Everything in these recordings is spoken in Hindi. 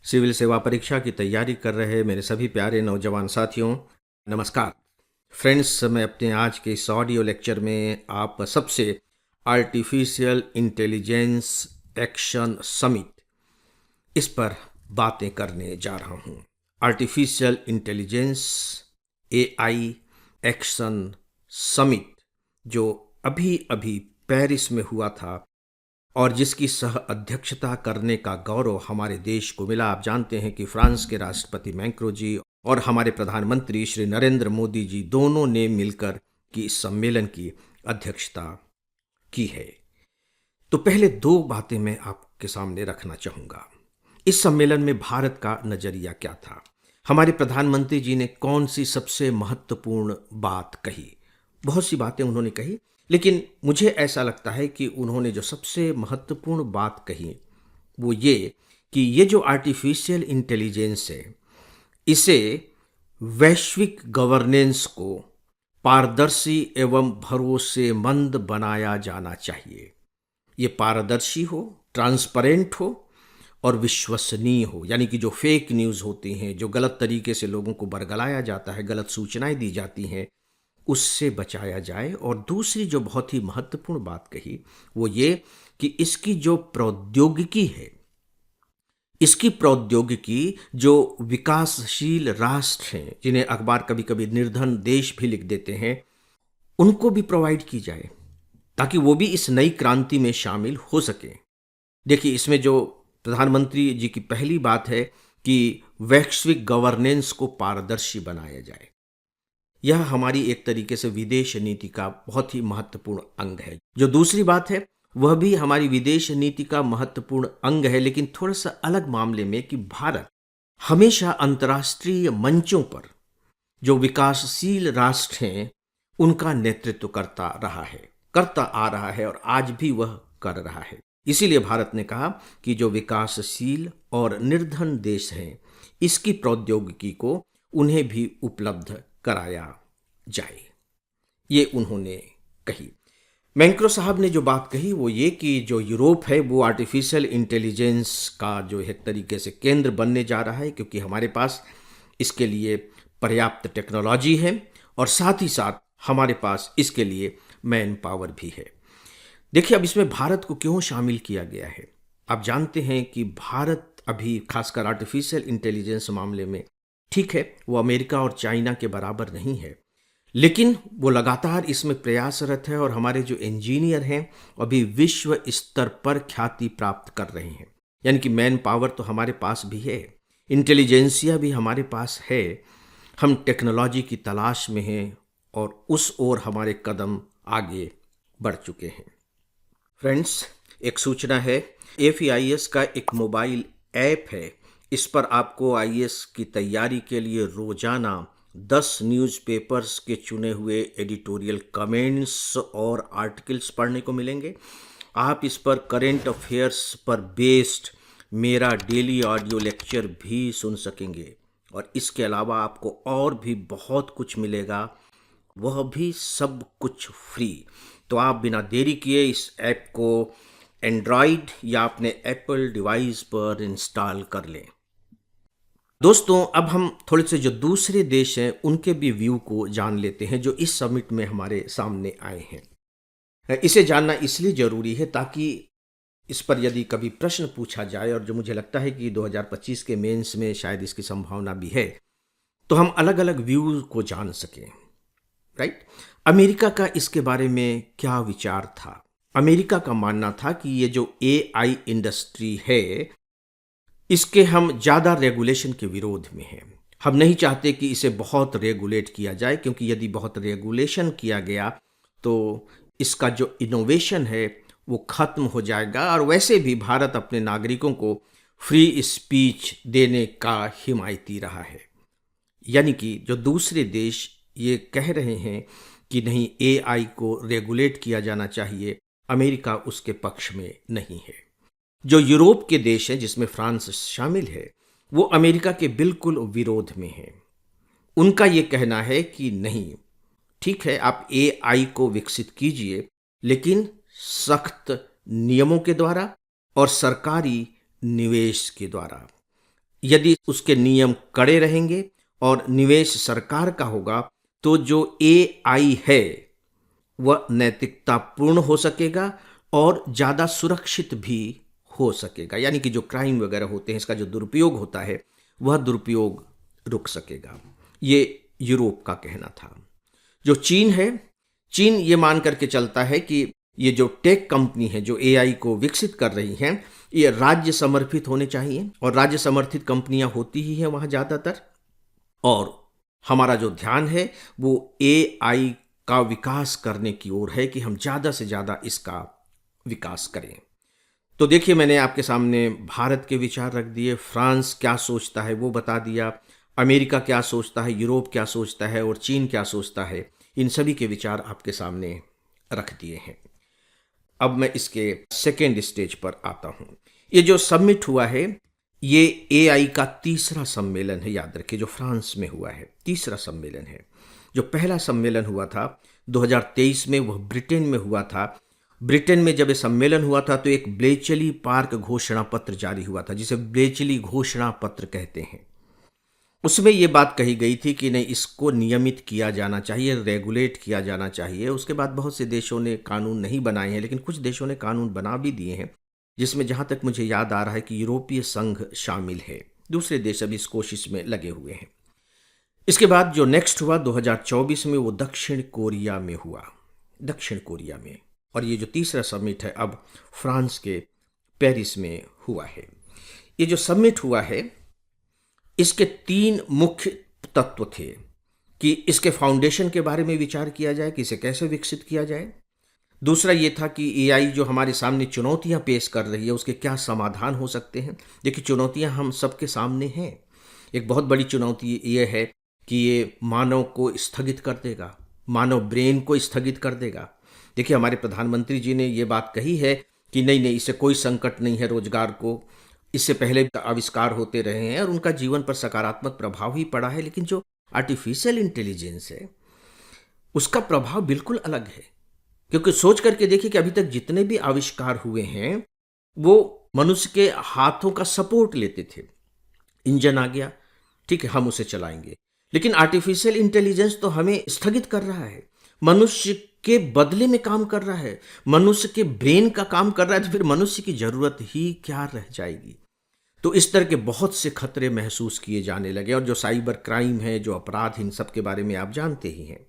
सिविल सेवा परीक्षा की तैयारी कर रहे मेरे सभी प्यारे नौजवान साथियों, नमस्कार। फ्रेंड्स, मैं अपने आज के इस ऑडियो लेक्चर में आप सबसे आर्टिफिशियल इंटेलिजेंस एक्शन समिट इस पर बातें करने जा रहा हूँ। Artificial intelligence AI action summit जो अभी अभी पेरिस में हुआ था और जिसकी सह अध्यक्षता करने का गौरव हमारे देश को मिला। आप जानते हैं कि फ्रांस के राष्ट्रपति मैक्रों जी और हमारे प्रधानमंत्री श्री नरेंद्र मोदी जी दोनों ने मिलकर की इस सम्मेलन की अध्यक्षता की है। तो पहले दो बातें मैं आपके सामने रखना चाहूँगा। इस सम्मेलन में भारत का नज़रिया क्या था? हमारे प्रधानमंत्री जी ने कौन सी सबसे महत्वपूर्ण बात कही? बहुत सी बातें उन्होंने कही, लेकिन मुझे ऐसा लगता है कि उन्होंने जो सबसे महत्वपूर्ण बात कही वो ये कि ये जो आर्टिफिशियल इंटेलिजेंस है, इसे वैश्विक गवर्नेंस को पारदर्शी एवं भरोसेमंद बनाया जाना चाहिए। ये पारदर्शी हो, ट्रांसपेरेंट हो और विश्वसनीय हो। यानी कि जो फेक न्यूज़ होती हैं, जो गलत तरीके से लोगों को बरगलाया जाता है, गलत सूचनाएं दी जाती हैं, उससे बचाया जाए। और दूसरी जो बहुत ही महत्वपूर्ण बात कही वो ये कि इसकी जो प्रौद्योगिकी है, इसकी प्रौद्योगिकी जो विकासशील राष्ट्र हैं, जिन्हें अखबार कभी कभी निर्धन देश भी लिख देते हैं, उनको भी प्रोवाइड की जाए ताकि वो भी इस नई क्रांति में शामिल हो सके। देखिए, इसमें जो प्रधानमंत्री जी की पहली बात है कि वैश्विक गवर्नेंस को पारदर्शी बनाया जाए। यह हमारी एक तरीके से विदेश नीति का बहुत ही महत्वपूर्ण अंग है। जो दूसरी बात है वह भी हमारी विदेश नीति का महत्वपूर्ण अंग है, लेकिन थोड़ा सा अलग मामले में कि भारत हमेशा अंतर्राष्ट्रीय मंचों पर जो विकासशील राष्ट्र हैं उनका नेतृत्व करता आ रहा है और आज भी वह कर रहा है। इसीलिए भारत ने कहा कि जो विकासशील और निर्धन देश हैं, इसकी प्रौद्योगिकी को उन्हें भी उपलब्ध कराया जाए। ये उन्होंने कही। मैक्रों साहब ने जो बात कही वो ये कि जो यूरोप है वो आर्टिफिशियल इंटेलिजेंस का जो एक तरीके से केंद्र बनने जा रहा है, क्योंकि हमारे पास इसके लिए पर्याप्त टेक्नोलॉजी है और साथ ही साथ हमारे पास इसके लिए मैन पावर भी है। देखिए, अब इसमें भारत को क्यों शामिल किया गया है? आप जानते हैं कि भारत अभी खासकर आर्टिफिशियल इंटेलिजेंस मामले में, ठीक है, वो अमेरिका और चाइना के बराबर नहीं है, लेकिन वो लगातार इसमें प्रयासरत है और हमारे जो इंजीनियर हैं अभी विश्व स्तर पर ख्याति प्राप्त कर रहे हैं। यानी कि मैन पावर तो हमारे पास भी है, इंटेलिजेंसिया भी हमारे पास है। हम टेक्नोलॉजी की तलाश में हैं और उस ओर हमारे कदम आगे बढ़ चुके हैं। फ्रेंड्स, एक सूचना है, एफईआईएस का एक मोबाइल ऐप है। इस पर आपको आईएएस की तैयारी के लिए रोजाना 10 न्यूज़पेपर्स के चुने हुए एडिटोरियल कमेंट्स और आर्टिकल्स पढ़ने को मिलेंगे। आप इस पर करेंट अफेयर्स पर बेस्ड मेरा डेली ऑडियो लेक्चर भी सुन सकेंगे और इसके अलावा आपको और भी बहुत कुछ मिलेगा, वह भी सब कुछ फ्री। तो आप बिना देरी किए इस ऐप को एंड्रॉयड या अपने एप्पल डिवाइस पर इंस्टॉल कर लें। दोस्तों, अब हम थोड़े से जो दूसरे देश हैं उनके भी व्यू को जान लेते हैं जो इस समिट में हमारे सामने आए हैं। इसे जानना इसलिए जरूरी है ताकि इस पर यदि कभी प्रश्न पूछा जाए, और जो मुझे लगता है कि 2025 के मेंस में शायद इसकी संभावना भी है, तो हम अलग अलग व्यू को जान सकें। राइट? अमेरिका का इसके बारे में क्या विचार था? अमेरिका का मानना था कि ये जो एआई इंडस्ट्री है, इसके हम ज़्यादा रेगुलेशन के विरोध में हैं। हम नहीं चाहते कि इसे बहुत रेगुलेट किया जाए, क्योंकि यदि बहुत रेगुलेशन किया गया तो इसका जो इनोवेशन है वो खत्म हो जाएगा। और वैसे भी भारत अपने नागरिकों को फ्री स्पीच देने का हिमायती रहा है। यानी कि जो दूसरे देश ये कह रहे हैं कि नहीं, एआई को रेगुलेट किया जाना चाहिए, अमेरिका उसके पक्ष में नहीं है। जो यूरोप के देश हैं, जिसमें फ्रांस शामिल है, वो अमेरिका के बिल्कुल विरोध में हैं। उनका ये कहना है कि नहीं, ठीक है, आप एआई को विकसित कीजिए, लेकिन सख्त नियमों के द्वारा और सरकारी निवेश के द्वारा। यदि उसके नियम कड़े रहेंगे और निवेश सरकार का होगा तो जो एआई है वह नैतिकतापूर्ण हो सकेगा और ज़्यादा सुरक्षित भी हो सकेगा। यानी कि जो क्राइम वगैरह होते हैं, इसका जो दुरुपयोग होता है, वह दुरुपयोग रुक सकेगा। ये यूरोप का कहना था। जो चीन है, चीन ये मान करके चलता है कि ये जो टेक कंपनी है जो एआई को विकसित कर रही हैं, ये राज्य समर्थित होने चाहिए और राज्य समर्थित कंपनियां होती ही हैं वहाँ ज़्यादातर। और हमारा जो ध्यान है वो एआई का विकास करने की ओर है कि हम ज़्यादा से ज़्यादा इसका विकास करें। तो देखिए, मैंने आपके सामने भारत के विचार रख दिए, फ्रांस क्या सोचता है वो बता दिया, अमेरिका क्या सोचता है, यूरोप क्या सोचता है और चीन क्या सोचता है, इन सभी के विचार आपके सामने रख दिए हैं। अब मैं इसके सेकेंड स्टेज पर आता हूँ। ये जो समिट हुआ है, ये एआई का तीसरा सम्मेलन है, याद रखिए, जो फ्रांस में हुआ है, तीसरा सम्मेलन है। जो पहला सम्मेलन हुआ था 2023 में, वह ब्रिटेन में हुआ था। ब्रिटेन में जब ये सम्मेलन हुआ था तो एक ब्लेचली पार्क घोषणा पत्र जारी हुआ था, जिसे ब्लेचली घोषणा पत्र कहते हैं। उसमें ये बात कही गई थी कि नहीं, इसको नियमित किया जाना चाहिए, रेगुलेट किया जाना चाहिए। उसके बाद बहुत से देशों ने कानून नहीं बनाए हैं, लेकिन कुछ देशों ने कानून बना भी दिए हैं, जिसमें जहाँ तक मुझे याद आ रहा है कि यूरोपीय संघ शामिल है। दूसरे देश अभी इस कोशिश में लगे हुए हैं। इसके बाद जो नेक्स्ट हुआ 2024 में, वो दक्षिण कोरिया में हुआ, दक्षिण कोरिया में। और ये जो तीसरा समिट है अब फ्रांस के पेरिस में हुआ है। ये जो समिट हुआ है, इसके 3 मुख्य तत्व थे कि इसके फाउंडेशन के बारे में विचार किया जाए कि इसे कैसे विकसित किया जाए। दूसरा ये था कि एआई जो हमारे सामने चुनौतियां पेश कर रही है, उसके क्या समाधान हो सकते हैं। देखिए, चुनौतियां हम सबके सामने हैं। एक बहुत बड़ी चुनौती ये है कि ये मानव को स्थगित कर देगा, मानव ब्रेन को स्थगित कर देगा। देखिए, हमारे प्रधानमंत्री जी ने ये बात कही है कि नहीं नहीं, इससे कोई संकट नहीं है रोजगार को। इससे पहले आविष्कार होते रहे हैं और उनका जीवन पर सकारात्मक प्रभाव ही पड़ा है। लेकिन जो आर्टिफिशियल इंटेलिजेंस है, उसका प्रभाव बिल्कुल अलग है। क्योंकि सोच करके देखिए कि अभी तक जितने भी आविष्कार हुए हैं वो मनुष्य के हाथों का सपोर्ट लेते थे। इंजन आ गया, ठीक है, हम उसे चलाएंगे। लेकिन आर्टिफिशियल इंटेलिजेंस तो हमें स्थगित कर रहा है, मनुष्य के बदले में काम कर रहा है, मनुष्य के ब्रेन का काम कर रहा है। तो फिर मनुष्य की जरूरत ही क्या रह जाएगी। तो इस तरह के बहुत से खतरे महसूस किए जाने लगे। और जो साइबर क्राइम है, जो अपराध, इन सब के बारे में आप जानते ही हैं।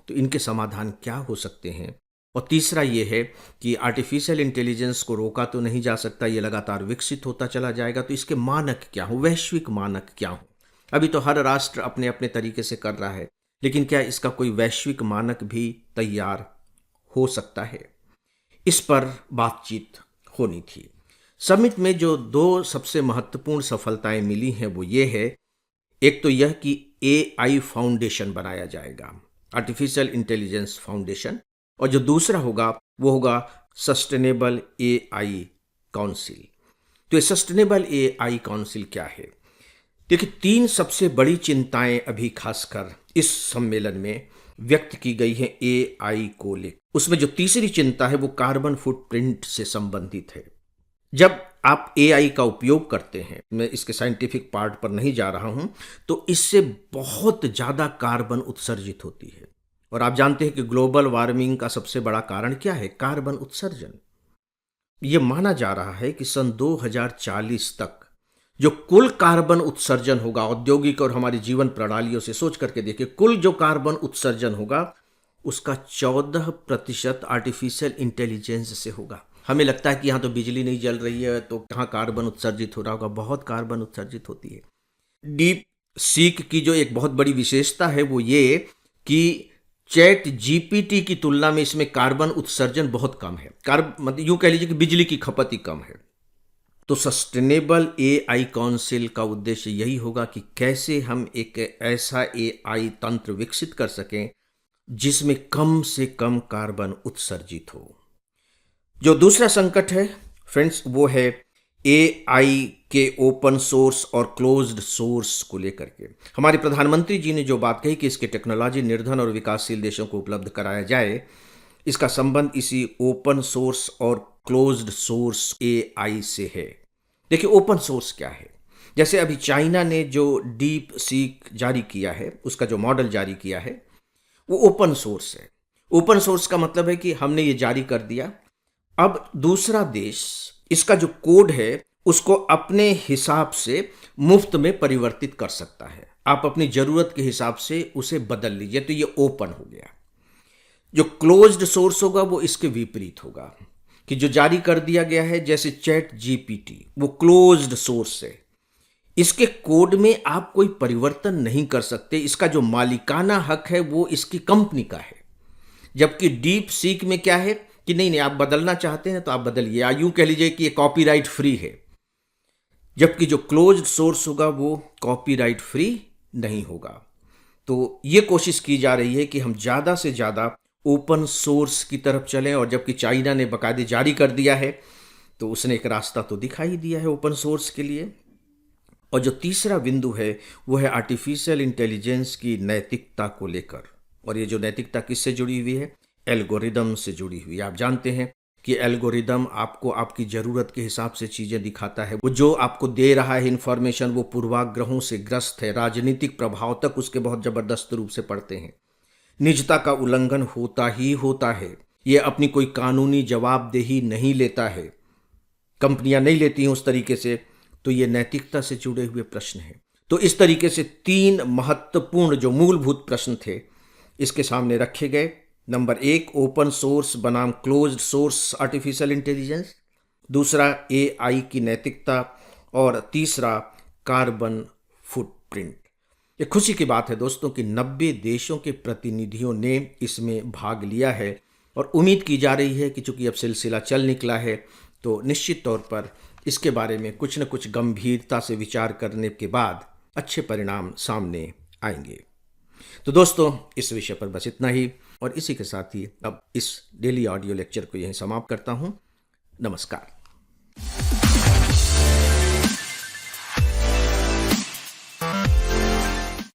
तो इनके समाधान क्या हो सकते हैं। और तीसरा ये है कि आर्टिफिशियल इंटेलिजेंस को रोका तो नहीं जा सकता, ये लगातार विकसित होता चला जाएगा। तो इसके मानक क्या हो, वैश्विक मानक क्या हो। अभी तो हर राष्ट्र अपने अपने तरीके से कर रहा है, लेकिन क्या इसका कोई वैश्विक मानक भी तैयार हो सकता है। इस पर बातचीत होनी थी। समिट में जो 2 सबसे महत्वपूर्ण सफलताएं मिली हैं वो ये है, एक तो यह कि एआई फाउंडेशन बनाया जाएगा, आर्टिफिशियल इंटेलिजेंस फाउंडेशन। और जो दूसरा होगा वो होगा सस्टेनेबल एआई काउंसिल। तो ये सस्टेनेबल एआई काउंसिल क्या है। देखिए, 3 सबसे बड़ी चिंताएं अभी खासकर इस सम्मेलन में व्यक्त की गई है एआई को लेकर। उसमें जो तीसरी चिंता है वो कार्बन फुटप्रिंट से संबंधित है। जब आप एआई का उपयोग करते हैं, मैं इसके साइंटिफिक पार्ट पर नहीं जा रहा हूं, तो इससे बहुत ज्यादा कार्बन उत्सर्जित होती है। और आप जानते हैं कि ग्लोबल वार्मिंग का सबसे बड़ा कारण क्या है, कार्बन उत्सर्जन। यह माना जा रहा है कि सन 2040 तक जो कुल कार्बन उत्सर्जन होगा औद्योगिक और हमारी जीवन प्रणालियों से, सोच करके देखिए, कुल जो कार्बन उत्सर्जन होगा उसका 14% आर्टिफिशियल इंटेलिजेंस से होगा। हमें लगता है कि यहाँ तो बिजली नहीं जल रही है तो कहाँ कार्बन उत्सर्जित हो रहा होगा, बहुत कार्बन उत्सर्जित होती है। डीप सीक की जो एक बहुत बड़ी विशेषता है वो ये कि चैट जीपीटी की तुलना में इसमें कार्बन उत्सर्जन बहुत कम है। मतलब यूं कह लीजिए कि बिजली की खपत ही कम है। तो सस्टेनेबल एआई काउंसिल का उद्देश्य यही होगा कि कैसे हम एक ऐसा एआई तंत्र विकसित कर सकें जिसमें कम से कम कार्बन उत्सर्जित हो। जो दूसरा संकट है फ्रेंड्स, वो है एआई के ओपन सोर्स और क्लोज्ड सोर्स को लेकर के। हमारे प्रधानमंत्री जी ने जो बात कही कि इसके टेक्नोलॉजी निर्धन और विकासशील देशों को उपलब्ध कराया जाए, इसका संबंध इसी ओपन सोर्स और क्लोज्ड सोर्स एआई से है। देखिए, ओपन सोर्स क्या है। जैसे अभी चाइना ने जो डीप सीक जारी किया है, उसका जो मॉडल जारी किया है, वो ओपन सोर्स है। ओपन सोर्स का मतलब है कि हमने ये जारी कर दिया, अब दूसरा देश इसका जो कोड है उसको अपने हिसाब से मुफ्त में परिवर्तित कर सकता है। आप अपनी जरूरत के हिसाब से उसे बदल लीजिए, तो ये ओपन हो गया। जो क्लोज्ड सोर्स होगा वो इसके विपरीत होगा, कि जो जारी कर दिया गया है जैसे चैट जीपीटी, वो क्लोज्ड सोर्स है। इसके कोड में आप कोई परिवर्तन नहीं कर सकते, इसका जो मालिकाना हक है वो इसकी कंपनी का है। जबकि डीप सीक में क्या है कि नहीं नहीं, आप बदलना चाहते हैं तो आप बदलिए, या यूं कह लीजिए कि ये कॉपीराइट फ्री है। जबकि जो क्लोज्ड सोर्स होगा वो कॉपीराइट फ्री नहीं होगा। तो ये कोशिश की जा रही है कि हम ज़्यादा से ज़्यादा ओपन सोर्स की तरफ चलें, और जबकि चाइना ने बाकायदे जारी कर दिया है तो उसने एक रास्ता तो दिखा ही दिया है ओपन सोर्स के लिए। और जो तीसरा बिंदु है वो है आर्टिफिशियल इंटेलिजेंस की नैतिकता को लेकर। और ये जो नैतिकता किससे जुड़ी हुई है? एल्गोरिदम से जुड़ी हुई है। आप जानते हैं कि एल्गोरिदम आपको आपकी ज़रूरत के हिसाब से चीज़ें दिखाता है। वो जो आपको दे रहा है इन्फॉर्मेशन, वो पूर्वाग्रहों से ग्रस्त है, राजनीतिक प्रभाव तक उसके बहुत ज़बरदस्त रूप से पड़ते हैं। निजता का उल्लंघन होता ही होता है। ये अपनी कोई कानूनी जवाबदेही नहीं लेता है, कंपनियां नहीं लेती हैं उस तरीके से। तो ये नैतिकता से जुड़े हुए प्रश्न हैं। तो इस तरीके से तीन महत्वपूर्ण जो मूलभूत प्रश्न थे इसके सामने रखे गए। नंबर एक, ओपन सोर्स बनाम क्लोज्ड सोर्स आर्टिफिशियल इंटेलिजेंस। दूसरा, एआई की नैतिकता। और तीसरा, कार्बन फुटप्रिंट। ये खुशी की बात है दोस्तों कि 90 देशों के प्रतिनिधियों ने इसमें भाग लिया है, और उम्मीद की जा रही है कि चूंकि अब सिलसिला चल निकला है तो निश्चित तौर पर इसके बारे में कुछ न कुछ गंभीरता से विचार करने के बाद अच्छे परिणाम सामने आएंगे। तो दोस्तों, इस विषय पर बस इतना ही, और इसी के साथ ही अब इस डेली ऑडियो लेक्चर को यहीं समाप्त करता हूँ। नमस्कार।